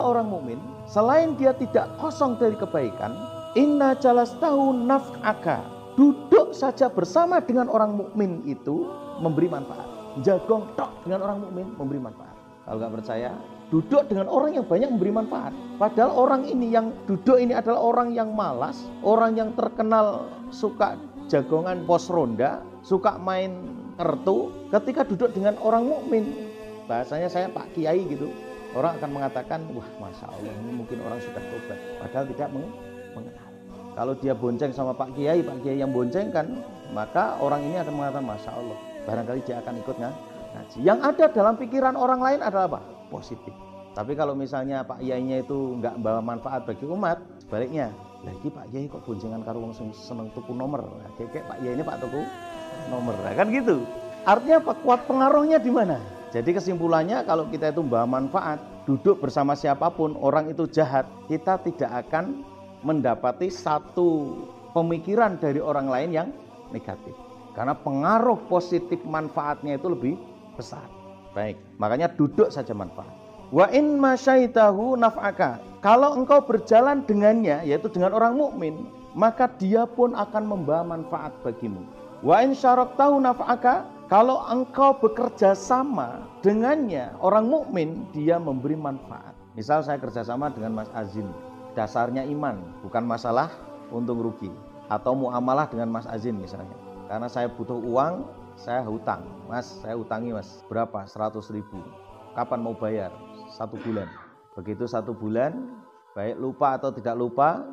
seorang mukmin, selain dia tidak kosong dari kebaikan, inna jalastahu naf'aka, duduk saja bersama dengan orang mukmin itu memberi manfaat. Jagong tok dengan orang mukmin memberi manfaat. Kalau nggak percaya, duduk dengan orang yang banyak memberi manfaat. Padahal orang ini yang duduk ini adalah orang yang malas, orang yang terkenal suka jagongan pos ronda, suka main kartu. Ketika duduk dengan orang mukmin, bahasanya saya Pak Kiai gitu, orang akan mengatakan, wah Masya Allah ini mungkin orang sudah tobat, padahal tidak mengenal. Kalau dia bonceng sama Pak Kiai yang bonceng kan, maka orang ini akan mengatakan Masya Allah, barangkali dia akan ikut ngaji. Yang ada dalam pikiran orang lain adalah apa? Positif. Tapi kalau misalnya Pak Kiainya itu nggak membawa manfaat bagi umat, sebaliknya, lagi Pak Kiai kok boncengan karo wong seneng tuku nomor, kayak Pak Kiai ini Pak tuku nomor, kan gitu. Artinya apa? Kuat pengaruhnya di mana? Jadi kesimpulannya kalau kita itu membawa manfaat, duduk bersama siapapun, orang itu jahat, kita tidak akan mendapati satu pemikiran dari orang lain yang negatif. Karena pengaruh positif manfaatnya itu lebih besar. Baik, makanya duduk saja manfaat. Wa in masyaitahu naf'aka. Kalau engkau berjalan dengannya, yaitu dengan orang mukmin, maka dia pun akan membawa manfaat bagimu. Wa in syaraktahu naf'aka. Kalau engkau bekerja sama dengannya, orang mukmin, dia memberi manfaat. Misal saya kerjasama dengan Mas Azin, dasarnya iman, bukan masalah untung rugi. Atau muamalah dengan Mas Azin misalnya. Karena saya butuh uang, saya hutang. Mas, saya hutangi mas, berapa? 100.000. Kapan mau bayar? 1 bulan. Begitu 1 bulan, baik lupa atau tidak lupa,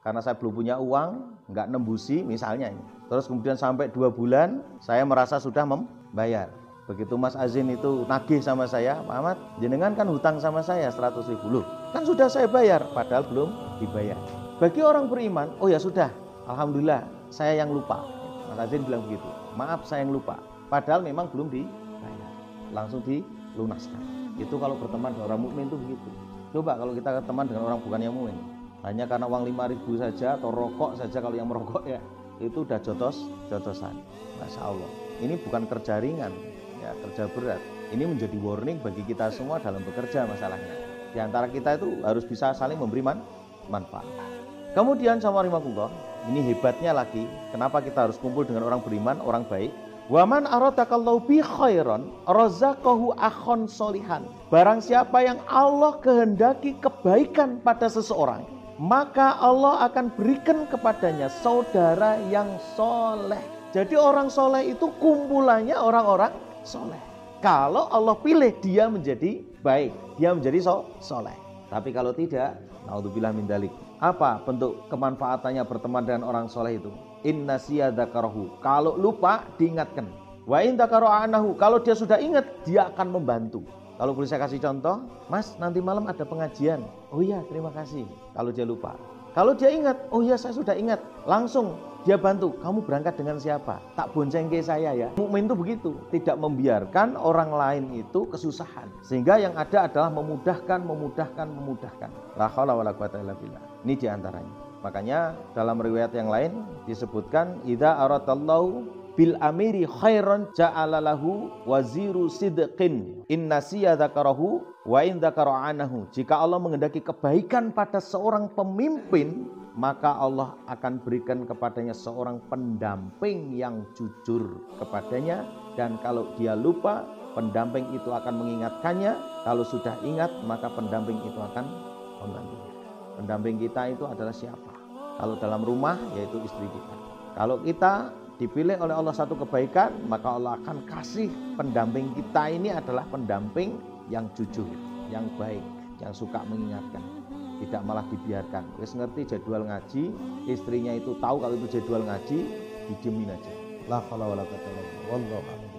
karena saya belum punya uang, nggak nembusi misalnya. Terus kemudian sampai 2 bulan, saya merasa sudah membayar. Begitu Mas Azin itu nagih sama saya, Pak Ahmad, jenengan kan hutang sama saya 100.000. Loh, kan sudah saya bayar, padahal belum dibayar. Bagi orang beriman, oh ya sudah, alhamdulillah, saya yang lupa. Mas Azin bilang begitu, maaf saya yang lupa. Padahal memang belum dibayar, langsung dilunaskan. Itu kalau berteman dengan orang mukmin itu begitu. Coba kalau kita berteman dengan orang bukan yang mukmin, hanya karena uang 5.000 saja atau rokok saja, kalau yang merokok ya itu udah jotosan. Masya Allah, ini bukan kerja ringan, ya kerja berat. Ini menjadi warning bagi kita semua dalam bekerja masalahnya. Di antara kita itu harus bisa saling memberi manfaat. Kemudian sama rahimakumullah, ini hebatnya lagi, kenapa kita harus kumpul dengan orang beriman, orang baik. Waman aradakallahu bi khairan razaqahu akhon solihan. Barang siapa yang Allah kehendaki kebaikan pada seseorang, maka Allah akan berikan kepadanya saudara yang soleh. Jadi orang soleh itu kumpulannya orang-orang soleh. Kalau Allah pilih dia menjadi baik, dia menjadi soleh. Tapi kalau tidak, naudzubillah min dzalik. Apa bentuk kemanfaatannya berteman dengan orang soleh itu? Inna siyadakarahu. Kalau lupa diingatkan. Wa in anahu. Kalau dia sudah ingat, dia akan membantu. Kalau boleh saya kasih contoh, Mas nanti malam ada pengajian. Oh iya terima kasih. Kalau dia lupa. Kalau dia ingat, oh iya saya sudah ingat. Langsung dia bantu. Kamu berangkat dengan siapa? Tak bonceng ke saya ya. Mukmin itu begitu. Tidak membiarkan orang lain itu kesusahan. Sehingga yang ada adalah memudahkan. La haula wala quwata illa billah. Ini diantaranya. Makanya dalam riwayat yang lain disebutkan idza aradallahu bil amiri khairan ja'ala lahu waziru sidqin inna siyadakarahu wa in dzakara. Jika Allah menghendaki kebaikan pada seorang pemimpin, maka Allah akan berikan kepadanya seorang pendamping yang jujur kepadanya, dan kalau dia lupa, pendamping itu akan mengingatkannya. Kalau sudah ingat, maka pendamping itu akan membantunya. Pendamping kita itu adalah siapa? Kalau dalam rumah, yaitu istri kita. Kalau kita dipilih oleh Allah satu kebaikan, maka Allah akan kasih pendamping kita ini adalah pendamping yang jujur, yang baik, yang suka mengingatkan, tidak malah dibiarkan. Wis ngerti jadwal ngaji, istrinya itu tahu kalau itu jadwal ngaji, didiemin aja. La haula wala quwwata illa billah. Wallahu a'lam.